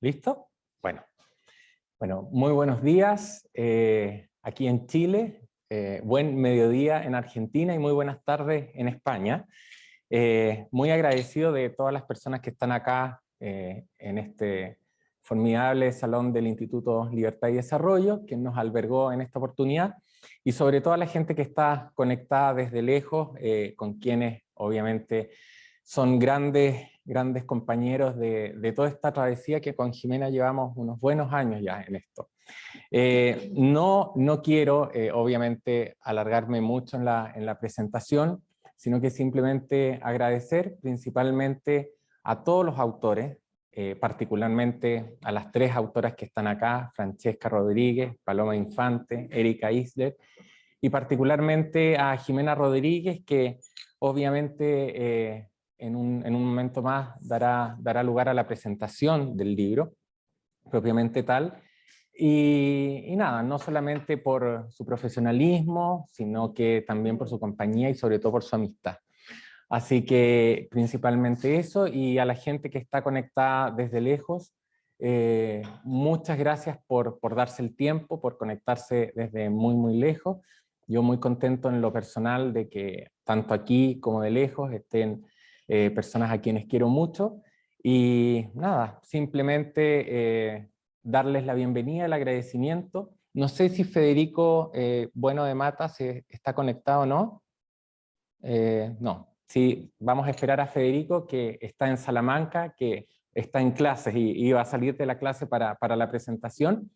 ¿Listo? Bueno, muy buenos días aquí en Chile, buen mediodía en Argentina y muy buenas tardes en España. Muy agradecido de todas las personas que están acá en este formidable salón del Instituto Libertad y Desarrollo, que nos albergó en esta oportunidad, y sobre todo a la gente que está conectada desde lejos, con quienes obviamente son grandes compañeros de toda esta travesía que con Jimena llevamos unos buenos años ya en esto. No quiero, obviamente, alargarme mucho en la presentación, sino que simplemente agradecer principalmente a todos los autores, particularmente a las tres autoras que están acá, Francesca Rodríguez, Paloma Infante, Erika Isler, y particularmente a Jimena Rodríguez, que obviamente en un momento más dará lugar a la presentación del libro, propiamente tal. Y nada, no solamente por su profesionalismo, sino que también por su compañía y sobre todo por su amistad. Así que principalmente eso, y a la gente que está conectada desde lejos, muchas gracias por darse el tiempo, por conectarse desde muy lejos. Yo muy contento en lo personal de que tanto aquí como de lejos estén personas a quienes quiero mucho, y nada, simplemente darles la bienvenida, el agradecimiento. No sé si Federico Bueno de Mata se está conectado o no. No, sí, vamos a esperar a Federico, que está en Salamanca, que está en clases y va a salir de la clase para la presentación.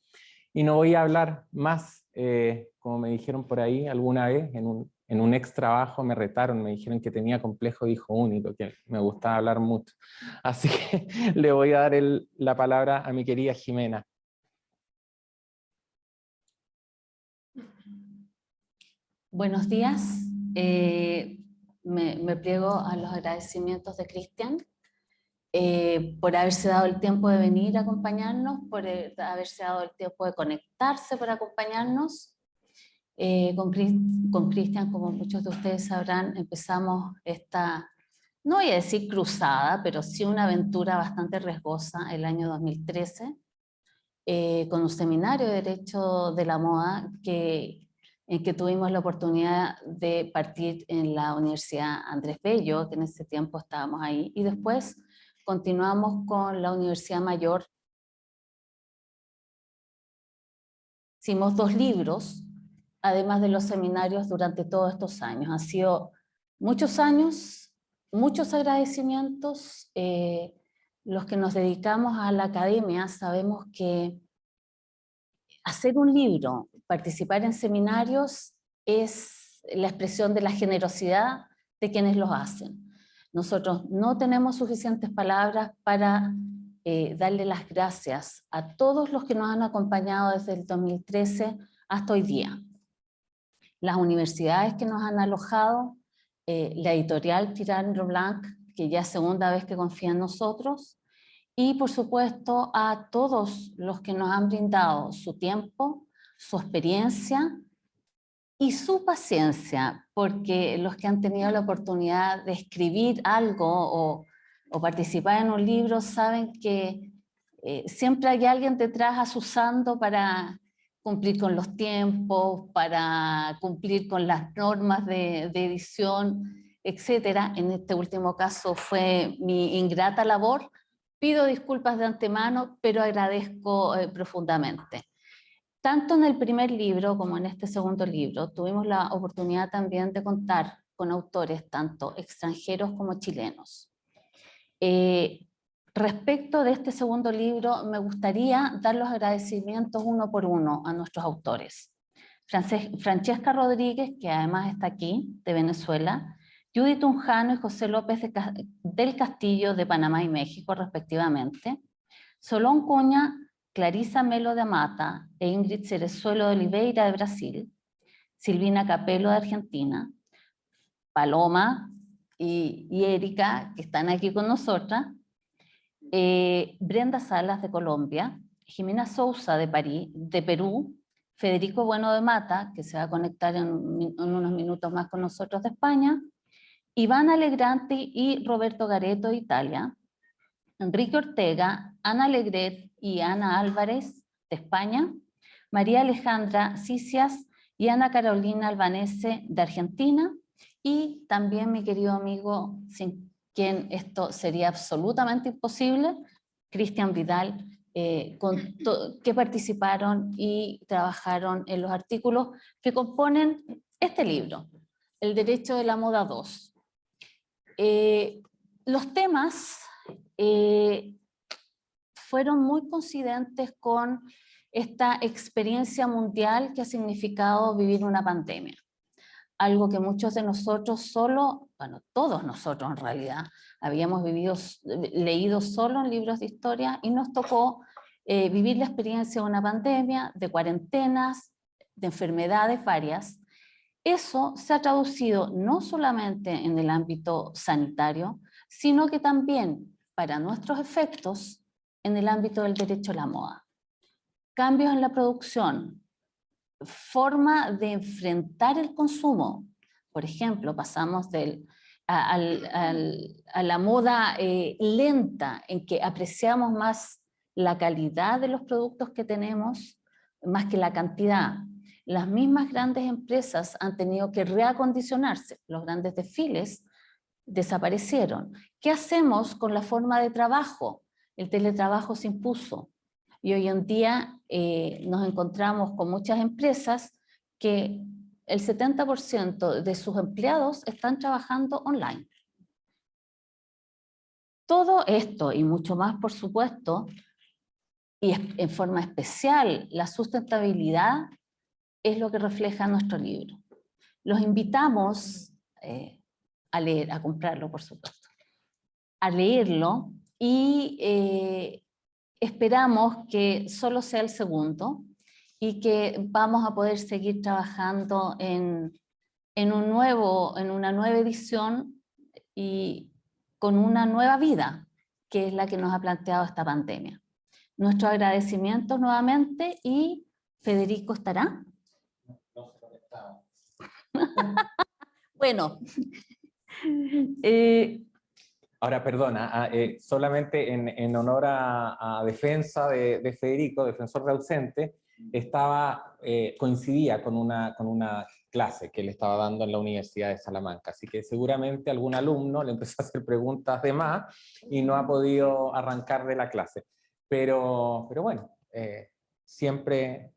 Y no voy a hablar más, como me dijeron por ahí alguna vez, en un ex trabajo me retaron, me dijeron que tenía complejo de hijo único, que me gustaba hablar mucho. Así que le voy a dar la palabra a mi querida Jimena. Buenos días. Me pliego a los agradecimientos de Cristian por haberse dado el tiempo de venir a acompañarnos, por haberse dado el tiempo de conectarse para acompañarnos. Con Cristian, como muchos de ustedes sabrán, empezamos esta, no voy a decir cruzada, pero sí una aventura bastante riesgosa el año 2013, con un seminario de Derecho de la Moda en que tuvimos la oportunidad de partir en la Universidad Andrés Bello, que en ese tiempo estábamos ahí, y después continuamos con la Universidad Mayor. Hicimos 2 libros, además de los seminarios durante todos estos años. Han sido muchos años, muchos agradecimientos. Los que nos dedicamos a la academia sabemos que hacer un libro, participar en seminarios, es la expresión de la generosidad de quienes los hacen. Nosotros no tenemos suficientes palabras para darle las gracias a todos los que nos han acompañado desde el 2013 hasta hoy día. Las universidades que nos han alojado, la editorial Tirán Roblanc, que ya es segunda vez que confía en nosotros, y por supuesto a todos los que nos han brindado su tiempo, su experiencia y su paciencia, porque los que han tenido la oportunidad de escribir algo o participar en un libro saben que siempre hay alguien detrás asusando para cumplir con los tiempos, para cumplir con las normas de edición, etc. En este último caso fue mi ingrata labor. Pido disculpas de antemano, pero agradezco profundamente. Tanto en el primer libro como en este segundo libro tuvimos la oportunidad también de contar con autores tanto extranjeros como chilenos. Respecto de este segundo libro, me gustaría dar los agradecimientos uno por uno a nuestros autores. Francesca Rodríguez, que además está aquí, de Venezuela, Judith Unjano y José López del Castillo, de Panamá y México, respectivamente, Solón Cuña, Clarisa Melo de Mata e Ingrid Cerezuelo de Oliveira, de Brasil, Silvina Capello, de Argentina, Paloma y Erika, que están aquí con nosotras, Brenda Salas, de Colombia, Jimena Sousa, de Perú, Federico Bueno de Mata, que se va a conectar en unos minutos más con nosotros, de España, Iván Alegranti y Roberto Gareto, de Italia, Enrique Ortega, Ana Alegret y Ana Álvarez, de España, María Alejandra Cicias y Ana Carolina Albanese, de Argentina, y también mi querido amigo, sin quien esto sería absolutamente imposible, Cristian Vidal, que participaron y trabajaron en los artículos que componen este libro, El Derecho de la Moda 2. Los temas fueron muy coincidentes con esta experiencia mundial que ha significado vivir una pandemia. Algo que muchos de nosotros bueno, todos nosotros en realidad, habíamos leído solo en libros de historia, y nos tocó vivir la experiencia de una pandemia, de cuarentenas, de enfermedades varias. Eso se ha traducido no solamente en el ámbito sanitario, sino que también, para nuestros efectos, en el ámbito del derecho a la moda. Cambios en la producción, forma de enfrentar el consumo. Por ejemplo, pasamos a la moda lenta, en que apreciamos más la calidad de los productos que tenemos, más que la cantidad. Las mismas grandes empresas han tenido que reacondicionarse. Los grandes desfiles desaparecieron. ¿Qué hacemos con la forma de trabajo? El teletrabajo se impuso. Y hoy en día nos encontramos con muchas empresas que el 70% de sus empleados están trabajando online. Todo esto y mucho más, por supuesto, y en forma especial la sustentabilidad, es lo que refleja nuestro libro. Los invitamos a leer, a comprarlo, por supuesto, a leerlo, y esperamos que solo sea el segundo y que vamos a poder seguir trabajando en una nueva edición y con una nueva vida, que es la que nos ha planteado esta pandemia. Nuestros agradecimientos nuevamente, y Federico estará. No se conectaba. Bueno. Ahora, perdona, solamente en honor a defensa de Federico, defensor de ausente, coincidía con una clase que él estaba dando en la Universidad de Salamanca, así que seguramente algún alumno le empezó a hacer preguntas de más y no ha podido arrancar de la clase. Pero bueno, siempre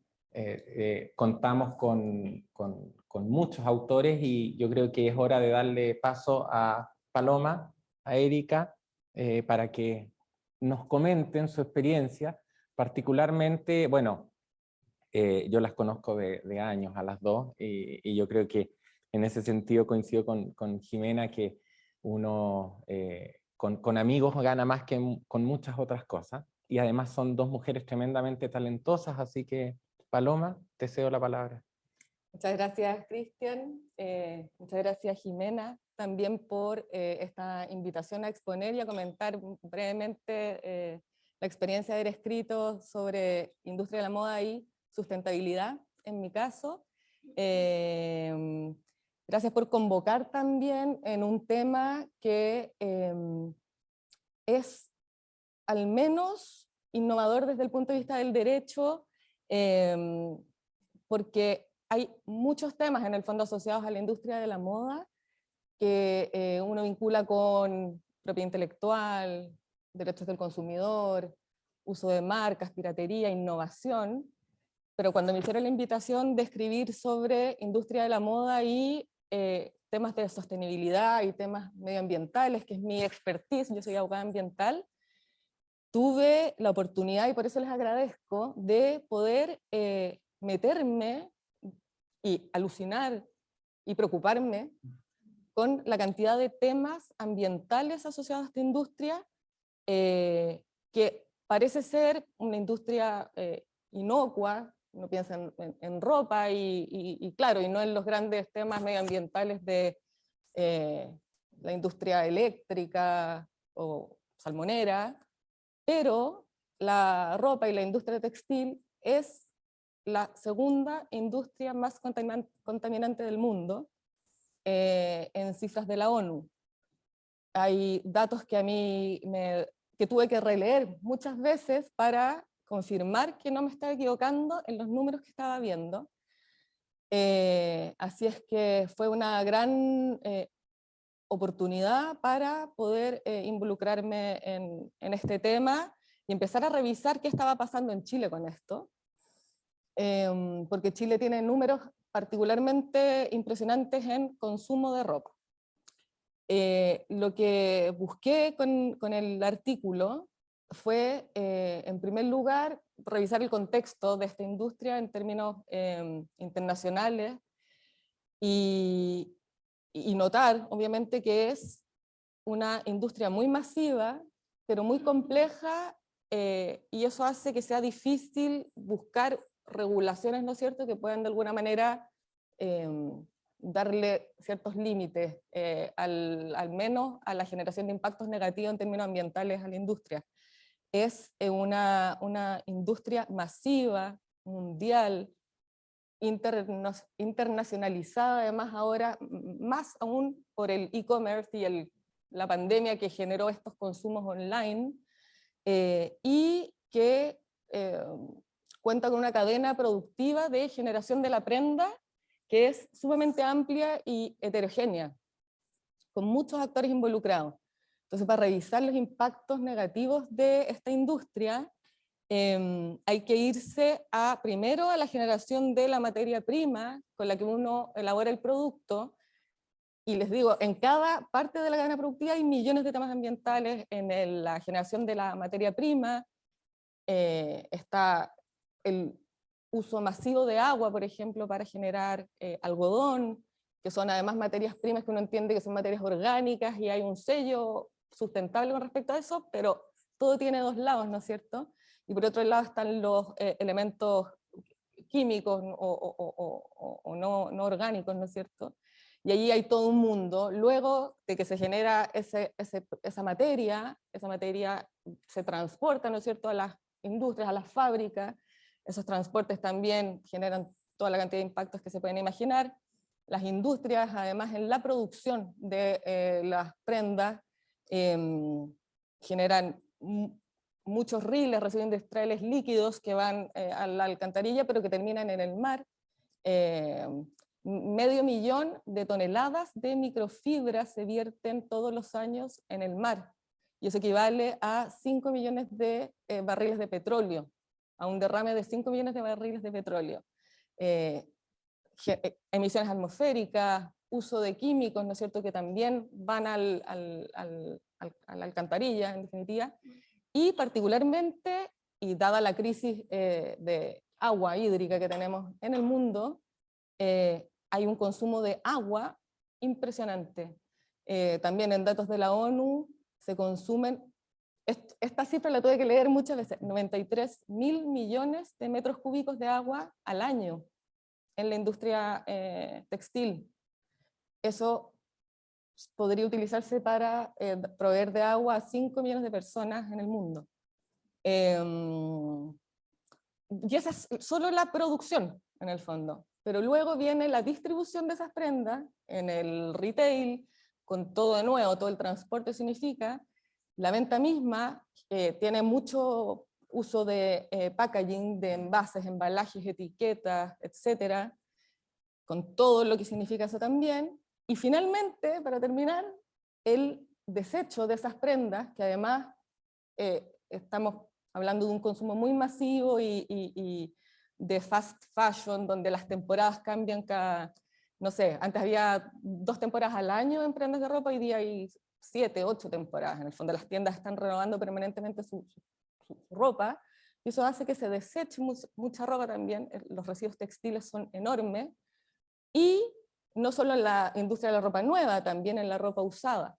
contamos con muchos autores, y yo creo que es hora de darle paso a Paloma, a Erika, para que nos comenten su experiencia, particularmente, bueno, yo las conozco de años a las dos, y yo creo que en ese sentido coincido con Jimena, que uno con amigos gana más que con muchas otras cosas, y además son dos mujeres tremendamente talentosas, así que Paloma, te cedo la palabra. Muchas gracias, Cristian. Muchas gracias, Jimena, también por esta invitación a exponer y a comentar brevemente la experiencia de haber escrito sobre industria de la moda y sustentabilidad, en mi caso. Gracias por convocar también en un tema que es al menos innovador desde el punto de vista del derecho, porque hay muchos temas en el fondo asociados a la industria de la moda que uno vincula con propiedad intelectual, derechos del consumidor, uso de marcas, piratería, innovación, pero cuando me hicieron la invitación de escribir sobre industria de la moda y temas de sostenibilidad y temas medioambientales, que es mi expertise, yo soy abogada ambiental, tuve la oportunidad, y por eso les agradezco, de poder meterme y alucinar y preocuparme con la cantidad de temas ambientales asociados a esta industria, que parece ser una industria inocua, uno piensa en ropa y claro, y no en los grandes temas medioambientales de la industria eléctrica o salmonera, pero la ropa y la industria textil es la segunda industria más contaminante del mundo en cifras de la ONU. Hay datos que a mí me que tuve que releer muchas veces para confirmar que no me estaba equivocando en los números que estaba viendo. Así es que fue una gran oportunidad para poder involucrarme en este tema y empezar a revisar qué estaba pasando en Chile con esto, porque Chile tiene números particularmente impresionantes en consumo de ropa. Lo que busqué con el artículo fue, en primer lugar, revisar el contexto de esta industria en términos internacionales y notar, obviamente, que es una industria muy masiva, pero muy compleja, y eso hace que sea difícil buscar regulaciones, ¿no es cierto?, que puedan de alguna manera darle ciertos límites, al menos a la generación de impactos negativos en términos ambientales a la industria. Es una industria masiva, mundial, internacionalizada, además ahora, más aún por el e-commerce y la pandemia que generó estos consumos online, y que cuenta con una cadena productiva de generación de la prenda que es sumamente amplia y heterogénea, con muchos actores involucrados. Entonces, para revisar los impactos negativos de esta industria, hay que irse primero a la generación de la materia prima con la que uno elabora el producto, y les digo, en cada parte de la cadena productiva hay millones de temas ambientales. En la generación de la materia prima está el uso masivo de agua, por ejemplo, para generar algodón, que son además materias primas que uno entiende que son materias orgánicas y hay un sello sustentable con respecto a eso, pero todo tiene dos lados, ¿no es cierto? Y por otro lado están los elementos químicos o no orgánicos, ¿no es cierto? Y allí hay todo un mundo. Luego de que se genera esa materia se transporta, ¿no es cierto?, a las industrias, a las fábricas. Esos transportes también generan toda la cantidad de impactos que se pueden imaginar. Las industrias, además, en la producción de las prendas, generan muchos riles, residuos industriales líquidos que van a la alcantarilla, pero que terminan en el mar. 500.000 de toneladas de microfibras se vierten todos los años en el mar, y eso equivale a 5 millones de barriles de petróleo, a un derrame de 5 millones de barriles de petróleo. Emisiones atmosféricas, uso de químicos, ¿no es cierto?, que también van a la alcantarilla, en definitiva, y particularmente, y dada la crisis de agua hídrica que tenemos en el mundo, hay un consumo de agua impresionante. También en datos de la ONU se consumen, esta cifra la tuve que leer muchas veces, 93.000 millones de metros cúbicos de agua al año en la industria textil. Eso podría utilizarse para proveer de agua a 5 millones de personas en el mundo. Y esa es solo la producción, en el fondo. Pero luego viene la distribución de esas prendas en el retail, con todo de nuevo, todo el transporte significa. La venta misma tiene mucho uso de packaging, de envases, embalajes, etiquetas, etcétera, con todo lo que significa eso también. Y finalmente, para terminar, el desecho de esas prendas, que además estamos hablando de un consumo muy masivo y de fast fashion, donde las temporadas cambian cada, no sé, antes había 2 temporadas al año en prendas de ropa, hoy día hay 7, 8 temporadas. En el fondo las tiendas están renovando permanentemente su ropa, y eso hace que se deseche mucha ropa también. Los residuos textiles son enormes, y no solo en la industria de la ropa nueva, también en la ropa usada.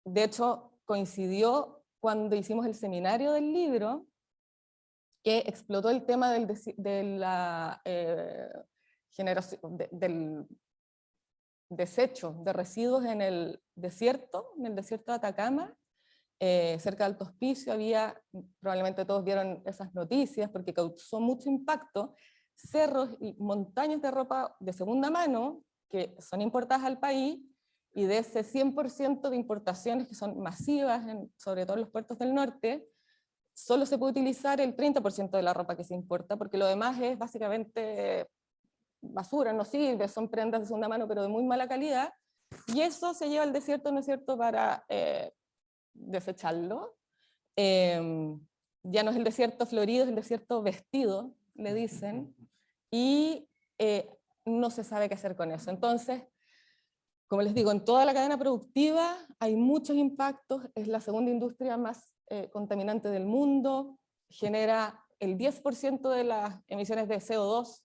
De hecho, coincidió cuando hicimos el seminario del libro, que explotó el tema del desecho de residuos en el desierto de Atacama, cerca de Alto Hospicio. Probablemente todos vieron esas noticias porque causó mucho impacto, cerros y montañas de ropa de segunda mano que son importadas al país, y de ese 100% de importaciones que son masivas, sobre todo en los puertos del norte, solo se puede utilizar el 30% de la ropa que se importa, porque lo demás es básicamente basura, no sirve, son prendas de segunda mano, pero de muy mala calidad, y eso se lleva al desierto, ¿no es cierto?, para desecharlo. Ya no es el desierto florido, es el desierto vestido, le dicen, y no se sabe qué hacer con eso. Entonces, como les digo, en toda la cadena productiva hay muchos impactos, es la segunda industria más contaminante del mundo, genera el 10% de las emisiones de CO2,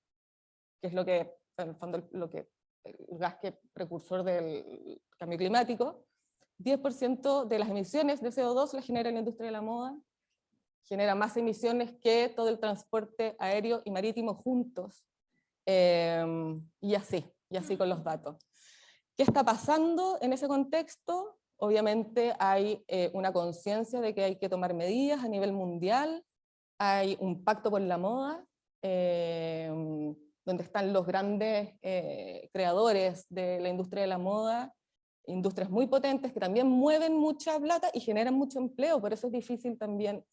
que es lo que, en el fondo, el gas que precursor del cambio climático. 10% de las emisiones de CO2 las genera la industria de la moda, genera más emisiones que todo el transporte aéreo y marítimo juntos, y así con los datos. ¿Qué está pasando en ese contexto? Obviamente hay una conciencia de que hay que tomar medidas a nivel mundial, hay un pacto por la moda, donde están los grandes creadores de la industria de la moda, industrias muy potentes que también mueven mucha plata y generan mucho empleo, por eso es difícil también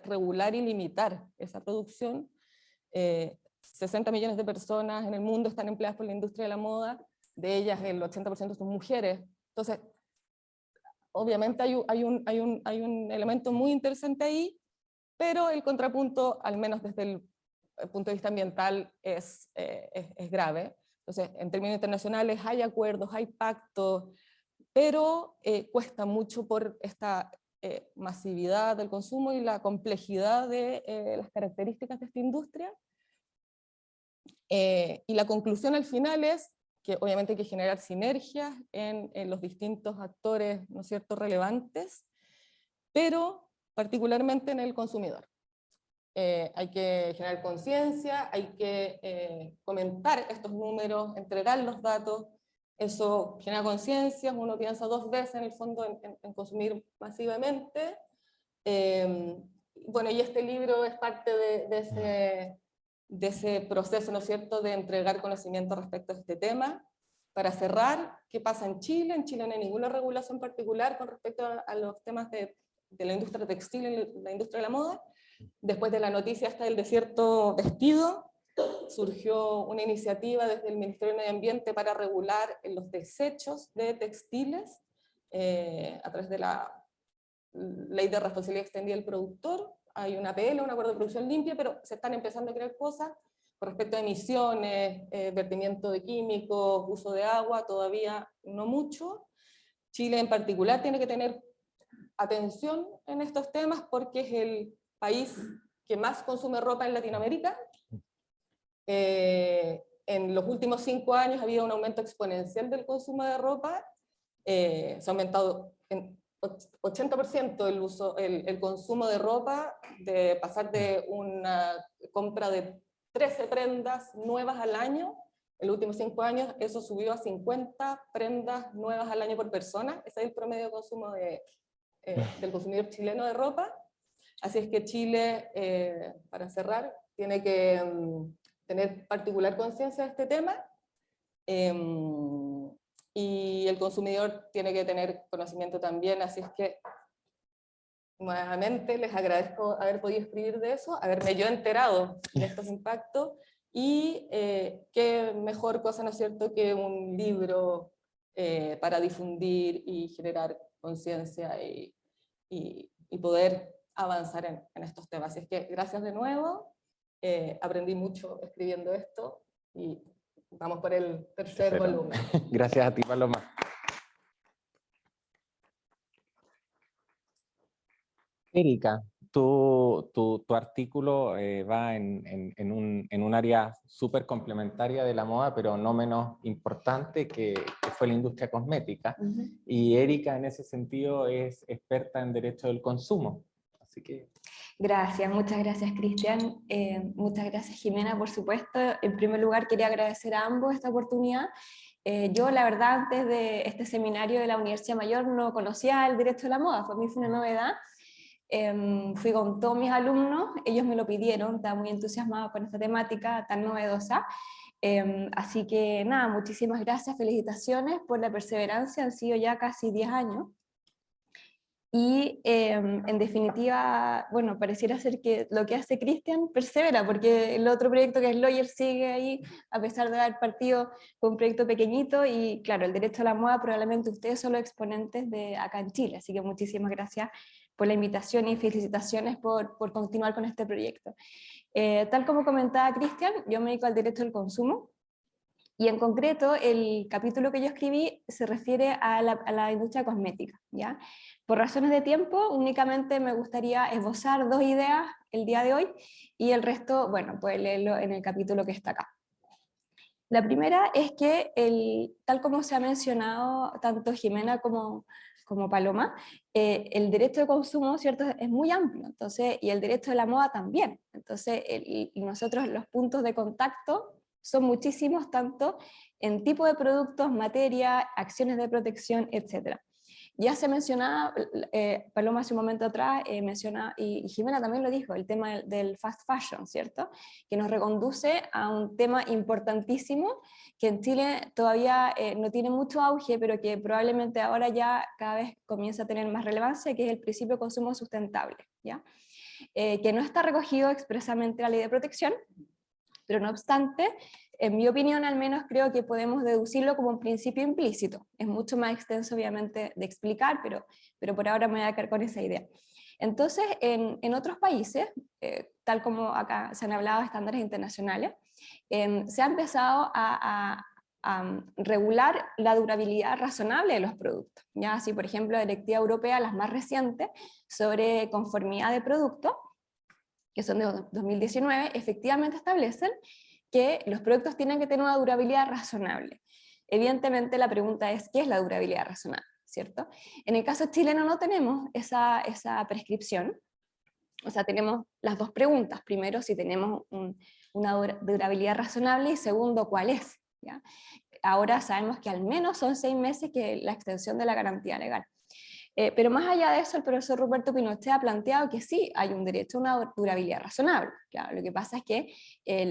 regular y limitar esa producción. 60 millones de personas en el mundo están empleadas por la industria de la moda, de ellas el 80% son mujeres. Entonces, obviamente hay un elemento muy interesante ahí, pero el contrapunto, al menos desde el punto de vista ambiental, es grave. Entonces, en términos internacionales hay acuerdos, hay pactos, pero cuesta mucho por esta masividad del consumo y la complejidad de las características de esta industria. Y la conclusión al final es que obviamente hay que generar sinergias en los distintos actores, ¿no es cierto?, relevantes, pero particularmente en el consumidor. Hay que generar conciencia, hay que comentar estos números, entregar los datos, eso genera conciencia, uno piensa dos veces en el fondo en consumir masivamente. Bueno, y este libro es parte de ese proceso, ¿no es cierto?, de entregar conocimiento respecto a este tema. Para cerrar, ¿qué pasa en Chile? En Chile no hay ninguna regulación particular con respecto a los temas de la industria textil y la industria de la moda. Después de la noticia hasta del desierto vestido, surgió una iniciativa desde el Ministerio de Medio Ambiente para regular los desechos de textiles a través de la Ley de Responsabilidad Extendida del Productor. Hay una APL, un acuerdo de producción limpia, pero se están empezando a crear cosas con respecto a emisiones, vertimiento de químicos, uso de agua, todavía no mucho. Chile en particular tiene que tener atención en estos temas porque es el país que más consume ropa en Latinoamérica. En los últimos 5 años ha habido un aumento exponencial del consumo de ropa, se ha aumentado en 80% el consumo de ropa, de pasar de una compra de 13 prendas nuevas al año, en los últimos 5 años eso subió a 50 prendas nuevas al año por persona, ese es el promedio de consumo del consumidor chileno de ropa. Así es que Chile, para cerrar, tiene que tener particular conciencia de este tema, y el consumidor tiene que tener conocimiento también, así es que nuevamente les agradezco haber podido escribir de eso, haberme yo enterado de estos impactos, y qué mejor cosa, ¿no es cierto?, que un libro para difundir y generar conciencia y poder avanzar en estos temas. Así es que gracias de nuevo, aprendí mucho escribiendo esto y vamos por el tercer volumen. Gracias a ti, Paloma. Erika, tu artículo va en un área súper complementaria de la moda, pero no menos importante, que fue la industria cosmética. Y Erika, en ese sentido, es experta en derecho del consumo. Así que... Gracias, muchas gracias, Cristian. Muchas gracias, Jimena, por supuesto. En primer lugar, quería agradecer a ambos esta oportunidad. Yo, la verdad, desde este seminario de la Universidad Mayor no conocía el derecho de la moda, para mí fue una novedad. Fui con todos mis alumnos, ellos me lo pidieron, estaba muy entusiasmada con esta temática tan novedosa. Así que nada, muchísimas gracias, felicitaciones por la perseverancia, han sido ya casi 10 años. Y en definitiva, bueno, pareciera ser que lo que hace Cristian persevera, porque el otro proyecto que es Lawyer sigue ahí, a pesar de haber partido con un proyecto pequeñito, y claro, el derecho a la moda probablemente ustedes son los exponentes de acá en Chile, así que muchísimas gracias por la invitación y felicitaciones por continuar con este proyecto. Tal como comentaba Cristian, yo me dedico al derecho al consumo, y en concreto, el capítulo que yo escribí se refiere a la industria cosmética, ¿ya? Por razones de tiempo, únicamente me gustaría esbozar 2 ideas el día de hoy, y el resto, bueno, pueden leerlo en el capítulo que está acá. La primera es que, tal como se ha mencionado tanto Jimena como Paloma, el derecho de consumo, ¿cierto?, es muy amplio, entonces, y el derecho de la moda también. Entonces, y nosotros los puntos de contacto son muchísimos, tanto en tipo de productos, materia, acciones de protección, etc. Ya se mencionaba, Paloma hace un momento atrás menciona, y Jimena también lo dijo, el tema del fast fashion, ¿cierto? Que nos reconduce a un tema importantísimo que en Chile todavía no tiene mucho auge, pero que probablemente ahora ya cada vez comienza a tener más relevancia, que es el principio de consumo sustentable, ¿ya? Que no está recogido expresamente en la ley de protección, pero no obstante, en mi opinión al menos creo que podemos deducirlo como un principio implícito. Es mucho más extenso obviamente de explicar, pero por ahora me voy a quedar con esa idea. Entonces, en otros países, tal como acá se han hablado de estándares internacionales, se ha empezado a regular la durabilidad razonable de los productos. Ya así, por ejemplo, la directiva europea, las más recientes, sobre conformidad de productos, que son de 2019, efectivamente establecen que los productos tienen que tener una durabilidad razonable. Evidentemente la pregunta es, ¿qué es la durabilidad razonable? ¿Cierto? En el caso chileno no tenemos esa prescripción, o sea, tenemos las dos preguntas. Primero, si tenemos una durabilidad razonable, y segundo, ¿cuál es? ¿Ya? Ahora sabemos que al menos son 6 meses que la extensión de la garantía legal. Pero más allá de eso, el profesor Roberto Pinochet ha planteado que sí, hay un derecho a una durabilidad razonable. Claro, lo que pasa es que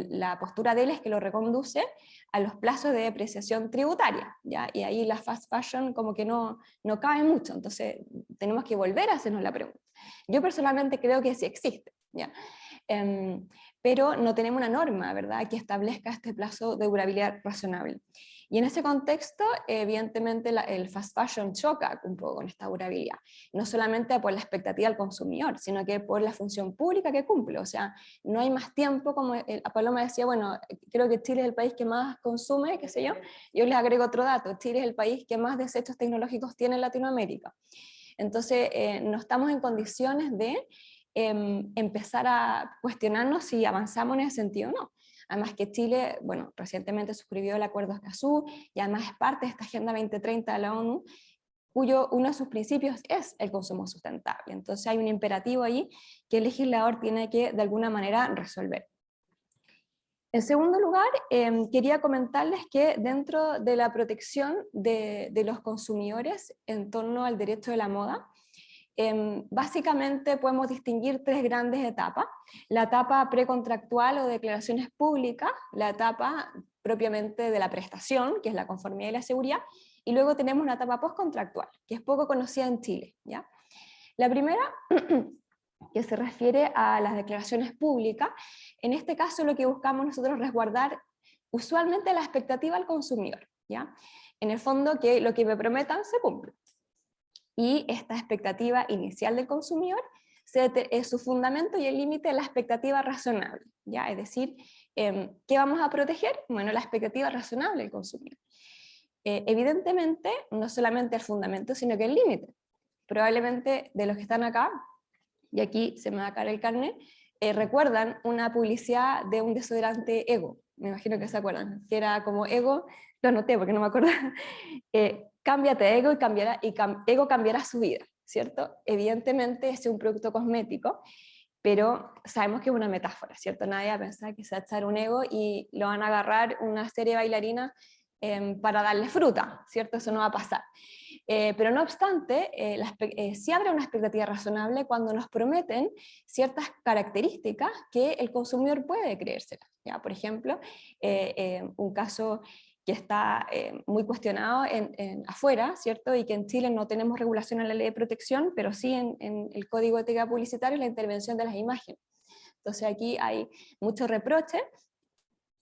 la postura de él es que lo reconduce a los plazos de depreciación tributaria, ¿ya? Y ahí la fast fashion como que no cabe mucho, entonces tenemos que volver a hacernos la pregunta. Yo personalmente creo que sí existe, ¿ya? Pero no tenemos una norma, ¿verdad?, que establezca este plazo de durabilidad razonable. Y en ese contexto, evidentemente, el fast fashion choca un poco con esta durabilidad, no solamente por la expectativa del consumidor, sino que por la función pública que cumple. O sea, no hay más tiempo, como Paloma decía, bueno, creo que Chile es el país que más consume, qué sé yo. Yo les agrego otro dato, Chile es el país que más desechos tecnológicos tiene en Latinoamérica. Entonces, no estamos en condiciones de empezar a cuestionarnos si avanzamos en ese sentido o no. Además que Chile, bueno, recientemente suscribió el Acuerdo de Escazú, y además es parte de esta Agenda 2030 de la ONU, cuyo uno de sus principios es el consumo sustentable. Entonces hay un imperativo ahí que el legislador tiene que de alguna manera resolver. En segundo lugar, quería comentarles que dentro de la protección de los consumidores en torno al derecho de la moda, básicamente podemos distinguir 3 grandes etapas: la etapa precontractual o declaraciones públicas, la etapa propiamente de la prestación, que es la conformidad y la seguridad, y luego tenemos una etapa postcontractual, que es poco conocida en Chile, ¿ya? La primera, que se refiere a las declaraciones públicas, en este caso lo que buscamos nosotros es resguardar usualmente la expectativa al consumidor, ¿ya? En el fondo, que lo que me prometan se cumple. Y esta expectativa inicial del consumidor es su fundamento y el límite de la expectativa razonable, ¿ya? Es decir, ¿qué vamos a proteger? Bueno, la expectativa razonable del consumidor. Evidentemente, no solamente el fundamento, sino que el límite. Probablemente de los que están acá, y aquí se me va a caer el carnet, recuerdan una publicidad de un desodorante Ego, me imagino que se acuerdan, que era como Ego, lo anoté porque no me acuerdo, cámbiate a Ego y Ego cambiará su vida, ¿cierto? Evidentemente ese es un producto cosmético, pero sabemos que es una metáfora, ¿cierto? Nadie va a pensar que se va a echar un Ego y lo van a agarrar una serie de bailarinas para darle fruta, ¿cierto? Eso no va a pasar. Pero no obstante, sí habrá una expectativa razonable cuando nos prometen ciertas características que el consumidor puede creérselas, ¿ya? Por ejemplo, un caso que está muy cuestionado afuera, ¿cierto? Y que en Chile no tenemos regulación en la ley de protección, pero sí en el Código de Ética Publicitaria, la intervención de las imágenes. Entonces aquí hay mucho reproche.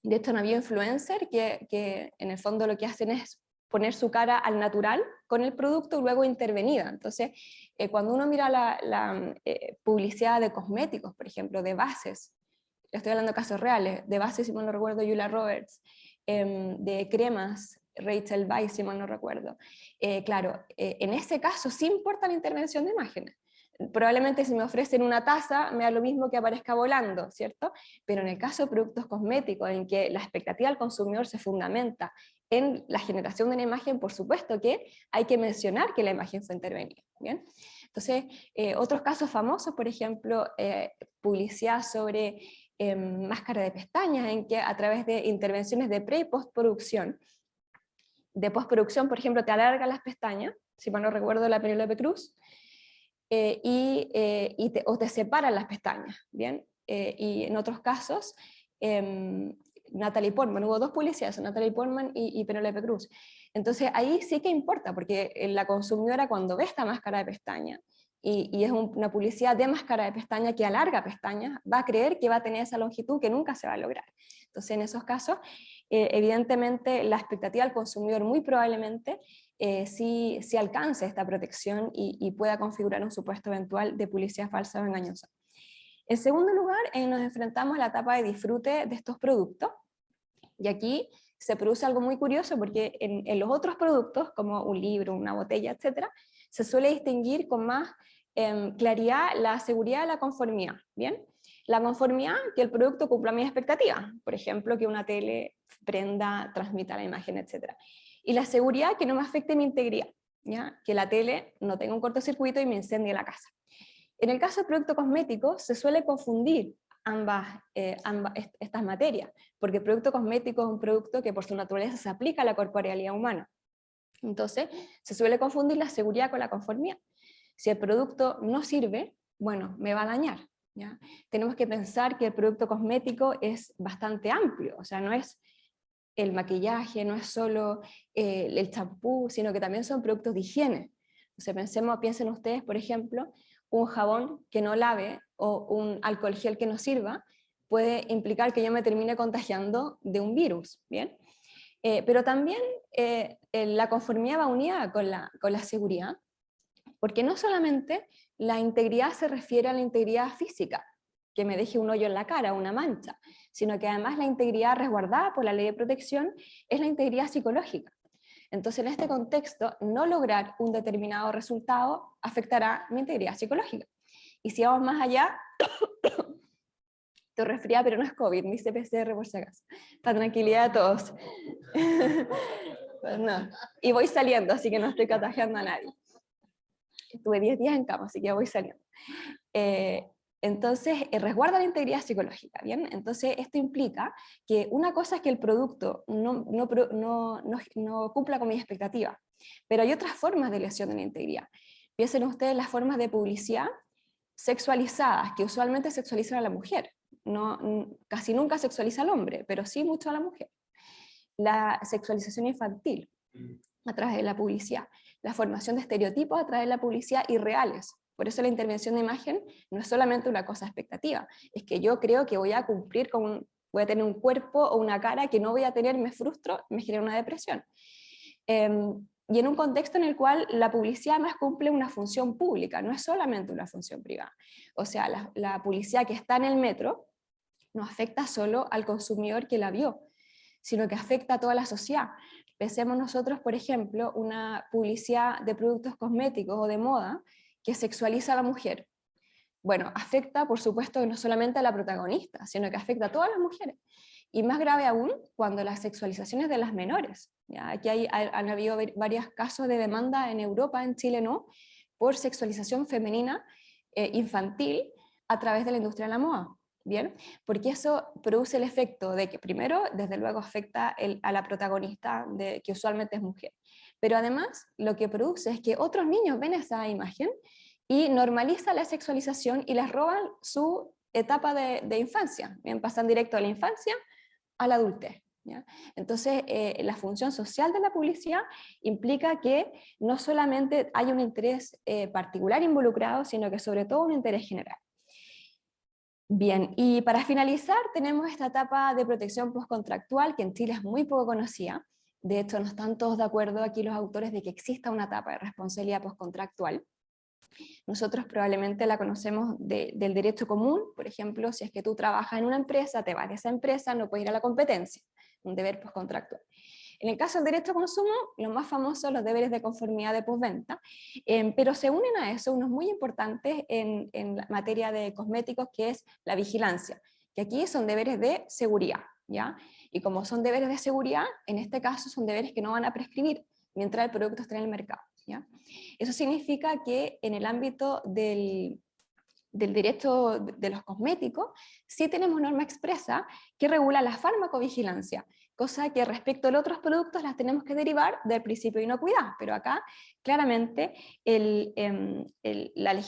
De hecho, no había influencer que en el fondo lo que hacen es poner su cara al natural con el producto y luego intervenida. Entonces, cuando uno mira la publicidad de cosméticos, por ejemplo, de bases, estoy hablando de casos reales, de bases, si mal no recuerdo, Julia Roberts, de cremas, Rachel Weisz, si mal no recuerdo. Claro, en ese caso sí importa la intervención de imágenes. Probablemente si me ofrecen una taza me da lo mismo que aparezca volando, ¿cierto? Pero en el caso de productos cosméticos, en que la expectativa del consumidor se fundamenta en la generación de una imagen, por supuesto que hay que mencionar que la imagen fue intervenida, ¿bien? Entonces, otros casos famosos, por ejemplo, publicidad sobre máscara de pestañas, en que a través de intervenciones de pre y postproducción, de postproducción, por ejemplo, te alarga las pestañas, si mal no recuerdo la Penélope Cruz, o te separan las pestañas, ¿bien? Y en otros casos, Natalie Portman, hubo dos publicidades, Natalie Portman y Penélope Cruz. Entonces ahí sí que importa, porque la consumidora cuando ve esta máscara de pestaña, y es una publicidad de máscara de pestaña que alarga pestañas, va a creer que va a tener esa longitud que nunca se va a lograr. Entonces en esos casos, evidentemente la expectativa del consumidor muy probablemente sí alcance esta protección y pueda configurar un supuesto eventual de publicidad falsa o engañosa. En segundo lugar, nos enfrentamos a la etapa de disfrute de estos productos, y aquí se produce algo muy curioso porque en los otros productos, como un libro, una botella, etc., se suele distinguir con más claridad la seguridad y la conformidad, ¿bien? La conformidad, que el producto cumpla mis expectativas, por ejemplo, que una tele prenda, transmita la imagen, etc. Y la seguridad, que no me afecte mi integridad, ¿ya? Que la tele no tenga un cortocircuito y me incendie la casa. En el caso de producto cosmético, se suele confundir estas materias, porque el producto cosmético es un producto que por su naturaleza se aplica a la corporealidad humana. Entonces, se suele confundir la seguridad con la conformidad. Si el producto no sirve, bueno, me va a dañar, ¿ya? Tenemos que pensar que el producto cosmético es bastante amplio, o sea, no es el maquillaje, no es solo el champú, sino que también son productos de higiene. O sea, piensen ustedes, por ejemplo, un jabón que no lave o un alcohol gel que no sirva puede implicar que yo me termine contagiando de un virus, ¿bien? Pero también la conformidad va unida con la seguridad, porque no solamente la integridad se refiere a la integridad física, que me deje un hoyo en la cara, una mancha, sino que además la integridad resguardada por la ley de protección es la integridad psicológica. Entonces, en este contexto, no lograr un determinado resultado afectará mi integridad psicológica. Y si vamos más allá, estoy resfriada, pero no es COVID, ni PCR por si acaso, para tranquilidad de todos. Pues no. Y voy saliendo, así que no estoy contagiando a nadie. Estuve 10 días en cama, así que voy saliendo. Entonces, resguarda la integridad psicológica, ¿bien? Entonces, esto implica que una cosa es que el producto no cumpla con mis expectativas, pero hay otras formas de lesión de la integridad. Piensen ustedes las formas de publicidad sexualizadas, que usualmente sexualizan a la mujer. Casi nunca sexualiza al hombre, pero sí mucho a la mujer. La sexualización infantil a través de la publicidad, la formación de estereotipos a través de la publicidad irreales. Por eso la intervención de imagen no es solamente una cosa expectativa, es que yo creo que voy a cumplir voy a tener un cuerpo o una cara que no voy a tener, me frustro, me genera una depresión. Y en un contexto en el cual la publicidad más cumple una función pública, no es solamente una función privada. O sea, la publicidad que está en el metro no afecta solo al consumidor que la vio, sino que afecta a toda la sociedad. Pensemos nosotros, por ejemplo, una publicidad de productos cosméticos o de moda que sexualiza a la mujer. Bueno, afecta, por supuesto, no solamente a la protagonista, sino que afecta a todas las mujeres. Y más grave aún, cuando la sexualización es de las menores. ¿Ya? Aquí han habido varios casos de demanda en Europa, en Chile no, por sexualización femenina infantil a través de la industria de la moda. ¿bien? Porque eso produce el efecto de que primero, desde luego, afecta a la protagonista, que usualmente es mujer. Pero además, lo que produce es que otros niños ven esa imagen y normaliza la sexualización y les roban su etapa de infancia. Bien, pasan directo de la infancia a la adultez. ¿Ya? Entonces, la función social de la publicidad implica que no solamente hay un interés particular involucrado, sino que sobre todo un interés general. Bien, y para finalizar tenemos esta etapa de protección postcontractual que en Chile es muy poco conocida. De hecho, no están todos de acuerdo aquí los autores de que exista una etapa de responsabilidad postcontractual. Nosotros probablemente la conocemos del derecho común, por ejemplo, si es que tú trabajas en una empresa, te vas de esa empresa, no puedes ir a la competencia, un deber postcontractual. En el caso del derecho a consumo, los más famosos son los deberes de conformidad de postventa, pero se unen a eso unos muy importantes en la materia de cosméticos, que es la vigilancia, que aquí son deberes de seguridad, ¿ya? Y como son deberes de seguridad, en este caso son deberes que no van a prescribir mientras el producto esté en el mercado, ¿ya? Eso significa que en el ámbito del derecho de los cosméticos, sí tenemos norma expresa que regula la farmacovigilancia, cosa que respecto a otros productos las tenemos que derivar del principio de inocuidad, pero acá claramente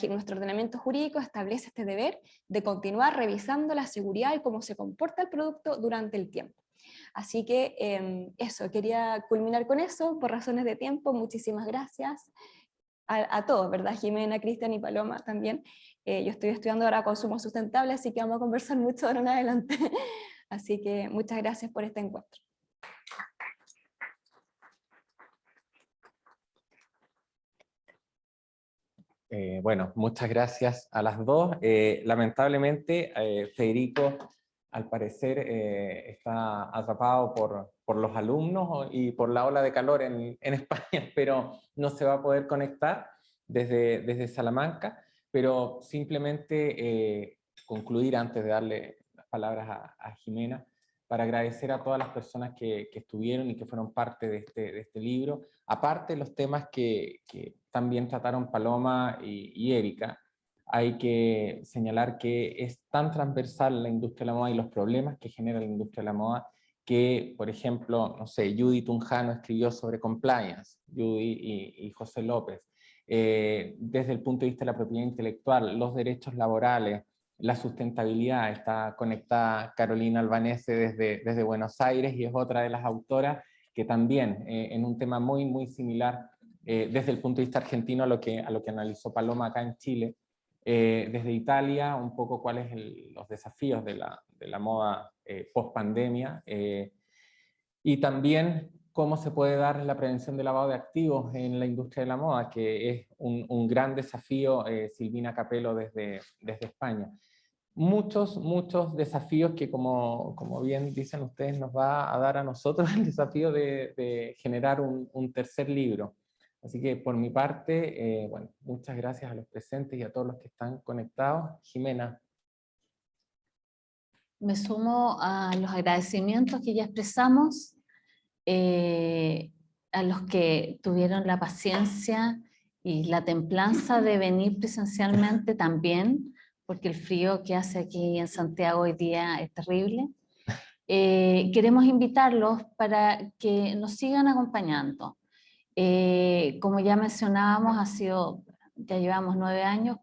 nuestro ordenamiento jurídico establece este deber de continuar revisando la seguridad y cómo se comporta el producto durante el tiempo. Así que eso, quería culminar con eso, por razones de tiempo, muchísimas gracias a todos, ¿verdad? Jimena, Cristian y Paloma también. Yo estoy estudiando ahora consumo sustentable, así que vamos a conversar mucho ahora en adelante. Así que muchas gracias por este encuentro. Bueno, muchas gracias a las dos. Lamentablemente, Federico, al parecer, está atrapado por los alumnos y por la ola de calor en España, pero no se va a poder conectar desde Salamanca, pero simplemente concluir antes de darle las palabras a Jimena, para agradecer a todas las personas que estuvieron y que fueron parte de este libro, aparte de los temas que también trataron Paloma y Erika. Hay que señalar que es tan transversal la industria de la moda y los problemas que genera la industria de la moda que, por ejemplo, no sé, Judy Tunjano escribió sobre compliance, Judy y José López, desde el punto de vista de la propiedad intelectual, los derechos laborales, la sustentabilidad. Está conectada Carolina Albanese desde Buenos Aires y es otra de las autoras que también en un tema muy similar desde el punto de vista argentino a lo que analizó Paloma acá en Chile, desde Italia, un poco cuáles los desafíos de la moda post-pandemia, y también cómo se puede dar la prevención del lavado de activos en la industria de la moda, que es un gran desafío, Silvina Capello desde España. Muchos desafíos que, como bien dicen ustedes, nos va a dar a nosotros el desafío de generar un tercer libro. Así que por mi parte, bueno, muchas gracias a los presentes y a todos los que están conectados. Jimena. Me sumo a los agradecimientos que ya expresamos, a los que tuvieron la paciencia y la templanza de venir presencialmente también, porque el frío que hace aquí en Santiago hoy día es terrible. Queremos invitarlos para que nos sigan acompañando. Como ya mencionábamos, ya llevamos 9 años,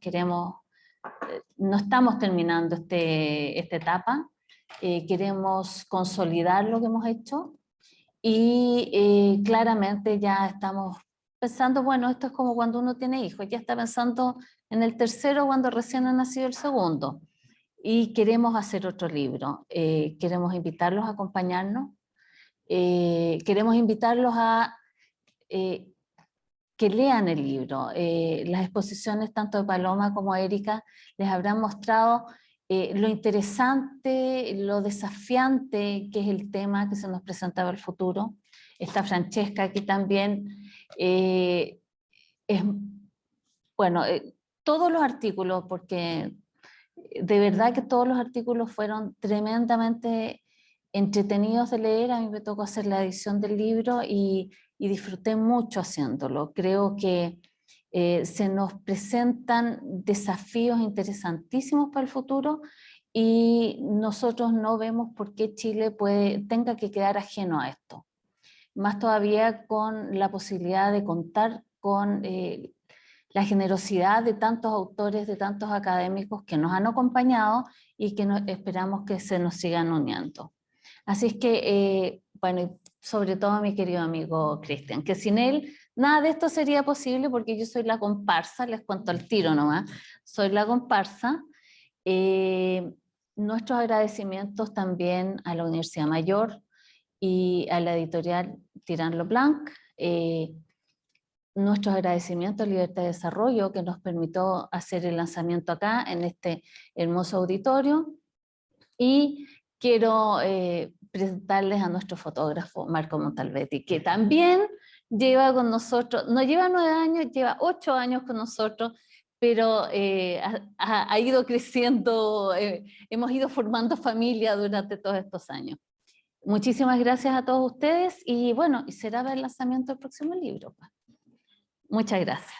no estamos terminando esta etapa, queremos consolidar lo que hemos hecho y claramente ya estamos pensando, bueno, esto es como cuando uno tiene hijos, ya está pensando en el tercero cuando recién ha nacido el segundo, y queremos hacer otro libro. Queremos invitarlos a acompañarnos, queremos invitarlos a que lean el libro. Las exposiciones tanto de Paloma como de Erika les habrán mostrado lo interesante, lo desafiante que es el tema que se nos presentaba el futuro. Está Francesca aquí también. Bueno, todos los artículos, porque de verdad que todos los artículos fueron tremendamente entretenidos de leer. A mí me tocó hacer la edición del libro y disfruté mucho haciéndolo. Creo que se nos presentan desafíos interesantísimos para el futuro y nosotros no vemos por qué Chile tenga que quedar ajeno a esto. Más todavía con la posibilidad de contar con la generosidad de tantos autores, de tantos académicos que nos han acompañado y que esperamos que se nos sigan uniendo. Así es que, bueno, y sobre todo a mi querido amigo Cristian, que sin él nada de esto sería posible porque yo soy la comparsa, les cuento al tiro nomás, soy la comparsa. Nuestros agradecimientos también a la Universidad Mayor y a la editorial Tirán Lo Blanc, nuestros agradecimientos a Libertad de Desarrollo que nos permitió hacer el lanzamiento acá en este hermoso auditorio, y quiero presentarles a nuestro fotógrafo Marco Montalbetti, que también lleva con nosotros, no lleva 9 años, lleva 8 años con nosotros, pero ha ido creciendo, hemos ido formando familia durante todos estos años. Muchísimas gracias a todos ustedes y bueno, y será el lanzamiento del próximo libro. Muchas gracias.